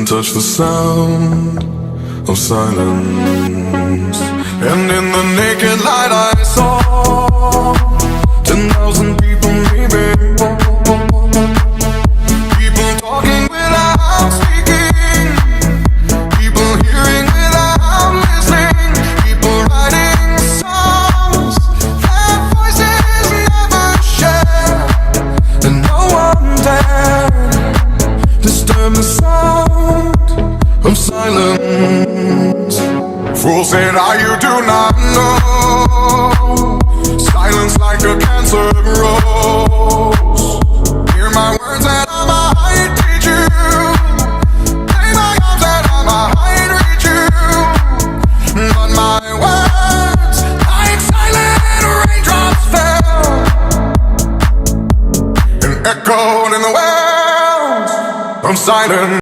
couldn't touch the sound of silence. And in the naked light I saw 10,000 people maybe, people talking without speaking, people hearing without listening, people writing songs that voices never share, and no one dared disturb the sound of silence. Fool said, you do not know. Silence like a cancer grows. Hear my words and I might teach you. Play my arms and I might reach you. But my words, like silent raindrops, fell and echoed in the wells of silence.